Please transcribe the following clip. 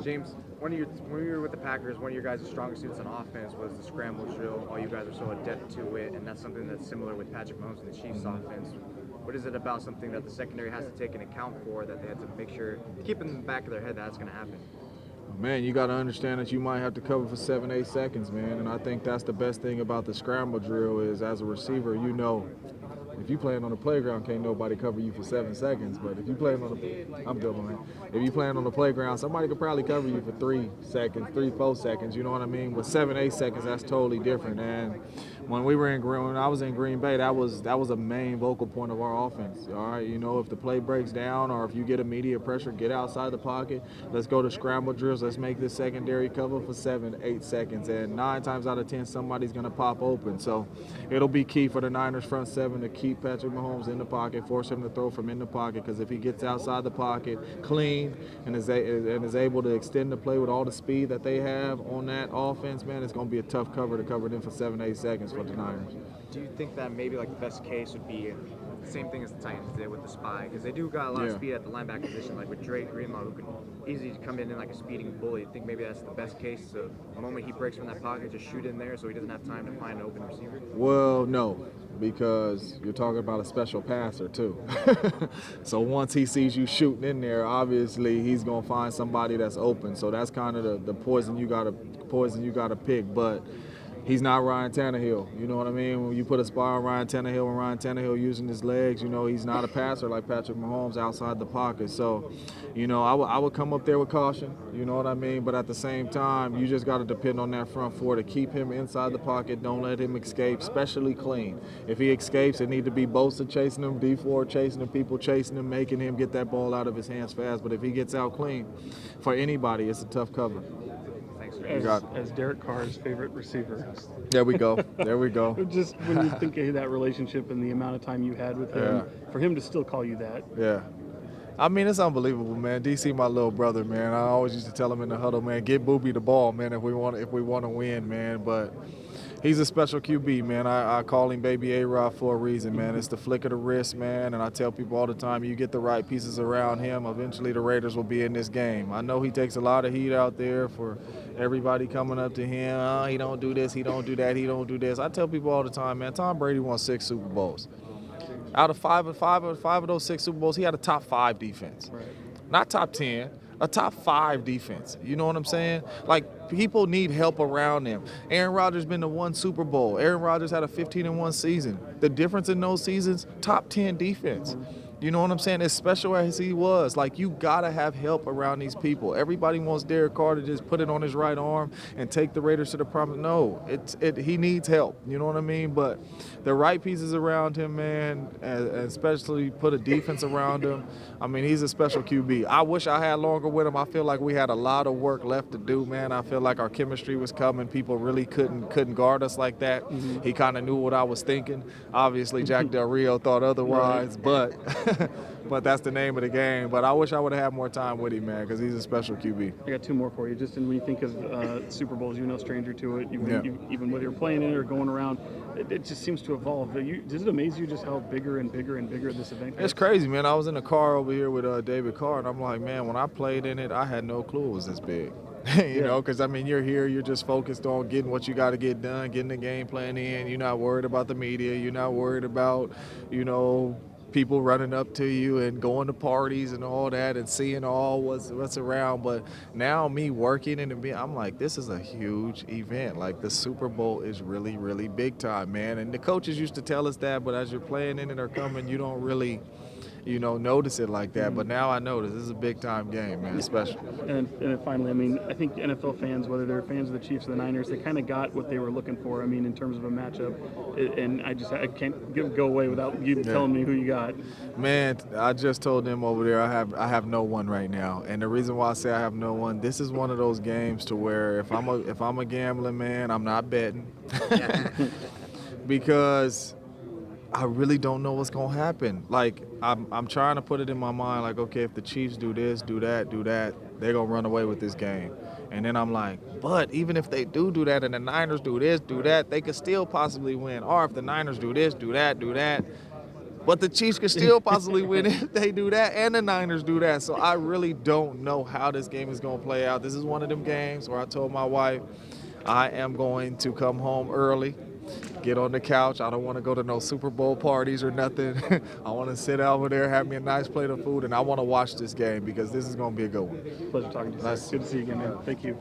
James, when you were with the Packers, one of your guys' strongest suits on offense was the scramble drill. All you guys are so adept to it, and that's something that's similar with Patrick Mahomes and the Chiefs offense. What is it about something that the secondary has to take into account for that they have to make sure, keep in the back of their head that's going to happen? Man, you got to understand that you might have to cover for 7-8 seconds, man. And I think that's the best thing about the scramble drill is as a receiver, you know, if you playing on the playground, can't nobody cover you for 7 seconds. But if you playing on If you playing on the playground, somebody could probably cover you for 3 seconds, 4 seconds. You know what I mean? With 7-8 seconds, that's totally different. And when I was in Green Bay, that was a main vocal point of our offense. All right, you know, if the play breaks down or if you get immediate pressure, get outside the pocket. Let's go to scramble drills. Let's make this secondary cover for 7-8 seconds. And 9 times out of 10, somebody's gonna pop open. So it'll be key for the Niners front seven to keep Patrick Mahomes in the pocket, force him to throw from in the pocket. Because if he gets outside the pocket clean and is able to extend the play with all the speed that they have on that offense, man, it's gonna be a tough cover to cover them for 7-8 seconds for the Niners. Do you think that maybe like the best case would be the same thing as the Titans did with the spy? Because they do got a lot of speed at the linebacker position, like with Drake Greenlaw, who can easily come in like a speeding bully. You think maybe that's the best case? So the moment he breaks from that pocket, just shoot in there so he doesn't have time to find an open receiver? Well, no, because you're talking about a special passer too. So once he sees you shooting in there, obviously he's gonna find somebody that's open. So that's kind of the poison you gotta pick. But he's not Ryan Tannehill. You know what I mean? When you put a spy on Ryan Tannehill, when Ryan Tannehill using his legs, you know, he's not a passer like Patrick Mahomes outside the pocket. So, you know, I would come up there with caution. You know what I mean? But at the same time, you just got to depend on that front four to keep him inside the pocket. Don't let him escape, especially clean. If he escapes, it need to be Bosa chasing him, D4 chasing him, people chasing him, making him get that ball out of his hands fast. But if he gets out clean, for anybody, it's a tough cover. As Derek Carr's favorite receiver. There we go. There we go. Just when you think of that relationship and the amount of time you had with him, for him to still call you that. Yeah. I mean, it's unbelievable, man. DC, my little brother, man. I always used to tell him in the huddle, man, get Booby the ball, man, if we want to win, man. But he's a special QB, man. I call him Baby A-Rod for a reason, man. It's the flick of the wrist, man. And I tell people all the time, you get the right pieces around him, eventually the Raiders will be in this game. I know he takes a lot of heat out there for everybody coming up to him. Oh, he don't do this, he don't do that, he don't do this. I tell people all the time, man, Tom Brady won 6 Super Bowls. Out of five of those 6 Super Bowls, he had a top 5 defense. Right. Not top 10, a top 5 defense. You know what I'm saying? Like, people need help around them. Aaron Rodgers been to 1 Super Bowl. Aaron Rodgers had a 15-1 season. The difference in those seasons, top 10 defense. You know what I'm saying? As special as he was, like, you gotta have help around these people. Everybody wants Derek Carr to just put it on his right arm and take the Raiders to the promise. No, he needs help. You know what I mean? But the right pieces around him, man, and especially put a defense around him. I mean, he's a special QB. I wish I had longer with him. I feel like we had a lot of work left to do, man. I feel like our chemistry was coming. People really couldn't guard us like that. Mm-hmm. He kind of knew what I was thinking. Obviously, Jack Del Rio thought otherwise, but that's the name of the game. But I wish I would have had more time with him, man, because he's a special QB. I got 2 more for you. Just when you think of Super Bowls, you're no stranger to it. Even whether you're playing in it or going around, it just seems to evolve. Does it amaze you just how bigger and bigger and bigger this event gets? It's crazy, man. I was in the car over here with David Carr, and I'm like, man, when I played in it, I had no clue it was this big. You know, because, I mean, you're here, you're just focused on getting what you got to get done, getting the game plan in. You're not worried about the media. You're not worried about, you know, people running up to you and going to parties and all that and seeing all what's around. But now me working in the, I'm like, this is a huge event. Like, the Super Bowl is really, really big time, man. And the coaches used to tell us that, but as you're playing in it or coming, you don't really, you know, notice it like that. But now I notice this is a big time game, man, especially. And finally, I mean, I think NFL fans, whether they're fans of the Chiefs or the Niners, they kind of got what they were looking for. I mean, in terms of a matchup, and I can't go away without you telling me who you got. Man, I just told them over there I have no one right now, and the reason why I say I have no one, this is one of those games to where if I'm a gambling man, I'm not betting because I really don't know what's gonna happen. Like, I'm trying to put it in my mind, like, okay, if the Chiefs do this, do that, they're gonna run away with this game. And then I'm like, but even if they do that and the Niners do this, do that, they could still possibly win. Or if the Niners do this, do that, But the Chiefs could still possibly win if they do that, and the Niners do that. So I really don't know how this game is going to play out. This is one of them games where I told my wife I am going to come home early, get on the couch. I don't want to go to no Super Bowl parties or nothing. I want to sit over there, have me a nice plate of food, and I want to watch this game because this is going to be a good one. Pleasure talking to you. Nice. Good to see you again, man. Thank you.